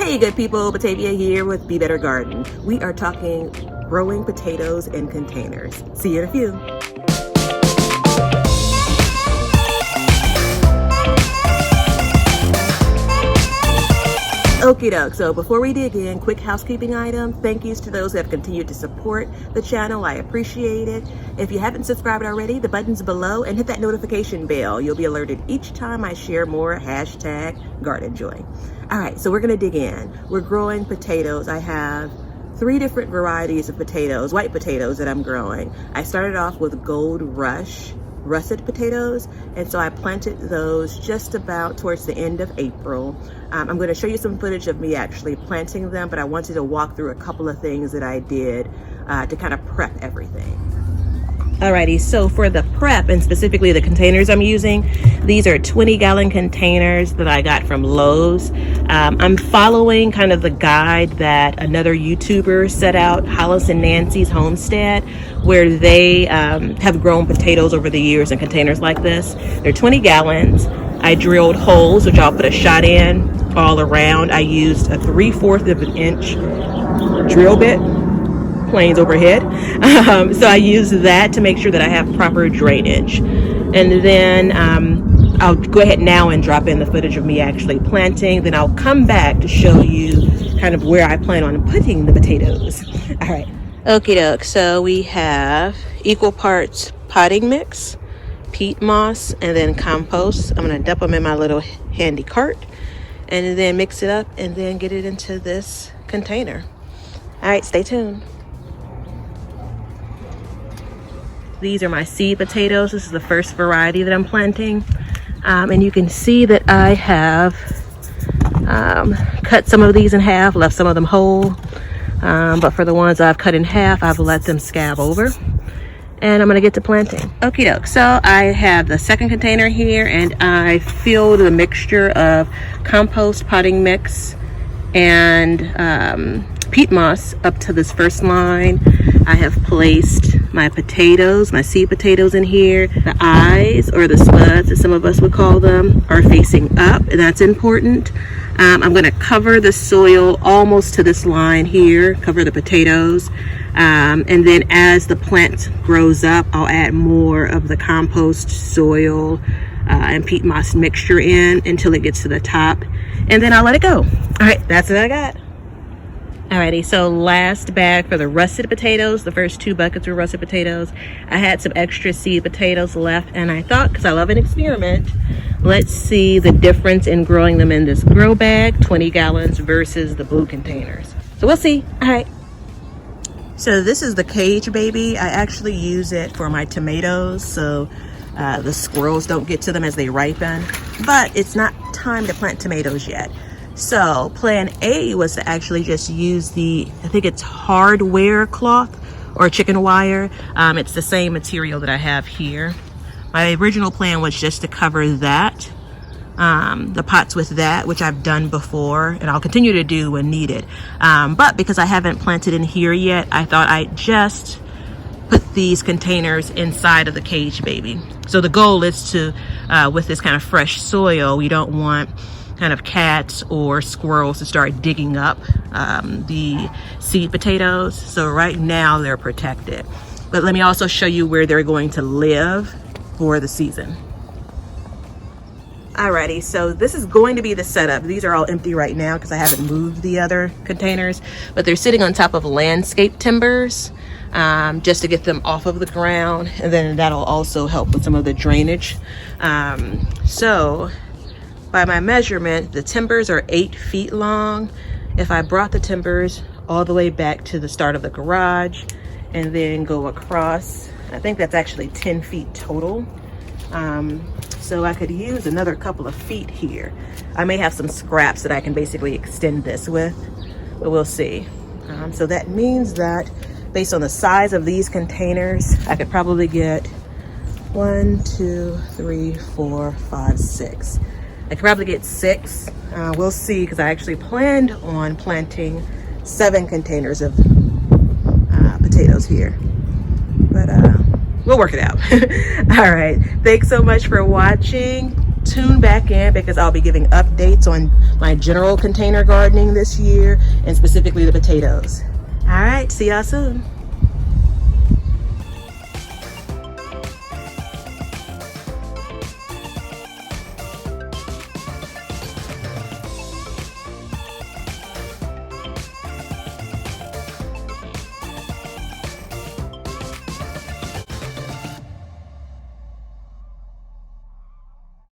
Hey good people, Batavia here with Be Better Garden. We are talking growing potatoes in containers. See you in a few. Okie doke, so before we dig in, quick housekeeping item. Thank yous to those that have continued to support the channel. I appreciate it. If you haven't subscribed already, the button's below and hit that notification bell. You'll be alerted each time I share more #GardenJoy. All right, so we're gonna dig in. We're growing potatoes. I have 3 different varieties of potatoes, white potatoes that I'm growing. I started off with Gold Rush russet potatoes, and so I planted those just about towards the end of April. I'm going to show you some footage of me actually planting them, but I wanted to walk through a couple of things that I did to kind of prep everything. Alrighty, so for the prep and specifically the containers I'm using, these are 20-gallon containers that I got from Lowe's. I'm following kind of the guide that another YouTuber set out, Hollis and Nancy's Homestead, where they have grown potatoes over the years in containers like this. They're 20 gallons. I drilled holes, which I'll put a shot in all around. I used a 3/4 of an inch drill bit, planes overhead. So I use that to make sure that I have proper drainage. And then I'll go ahead now and drop in the footage of me actually planting. Then I'll come back to show you kind of where I plan on putting the potatoes. All right. Okie doke. So we have equal parts potting mix, peat moss, and then compost. I'm going to dump them in my little handy cart and then mix it up and then get it into this container. All right, stay tuned. These are my seed potatoes. This is the first variety that I'm planting. And you can see that I have cut some of these in half, left some of them whole. But for the ones I've cut in half, I've let them scab over. And I'm gonna get to planting. Okie doke, so I have the second container here and I filled the mixture of compost potting mix and peat moss up to this first line. I have placed my potatoes, my seed potatoes in here. The eyes, or the spuds as some of us would call them, are facing up, and that's important. I'm going to cover the soil almost to this line here, cover the potatoes, and then as the plant grows up, I'll add more of the compost soil and peat moss mixture in until it gets to the top, and then I'll let it go. All right, that's what I got. Alrighty, so last bag for the russet potatoes. The first 2 buckets were russet potatoes. I had some extra seed potatoes left, and I thought, because I love an experiment, let's see the difference in growing them in this grow bag, 20 gallons, versus the blue containers. So we'll see. All right. So this is the cage baby. I actually use it for my tomatoes, so the squirrels don't get to them as they ripen. But it's not time to plant tomatoes yet. So plan A was to actually just use the, I think it's hardware cloth or chicken wire. It's the same material that I have here. My original plan was just to cover that, the pots with that, which I've done before and I'll continue to do when needed. But because I haven't planted in here yet, I thought I'd just put these containers inside of the cage baby. So the goal is to, with this kind of fresh soil, we don't want kind of cats or squirrels to start digging up the seed potatoes. So right now they're protected. But let me also show you where they're going to live for the season. Alrighty, so this is going to be the setup. These are all empty right now because I haven't moved the other containers, but they're sitting on top of landscape timbers just to get them off of the ground, and then that'll also help with some of the drainage. So by my measurement, the timbers are 8 feet long. If I brought the timbers all the way back to the start of the garage and then go across, I think that's actually 10 feet total. So I could use another couple of feet here. I may have some scraps that I can basically extend this with, but we'll see. So that means that based on the size of these containers, I could probably get 1, 2, 3, 4, 5, 6. I could probably get 6. We'll see, because I actually planned on planting 7 containers of potatoes here. But we'll work it out. All right. Thanks so much for watching. tune back in because I'll be giving updates on my general container gardening this year and specifically the potatoes. All right, see y'all soon.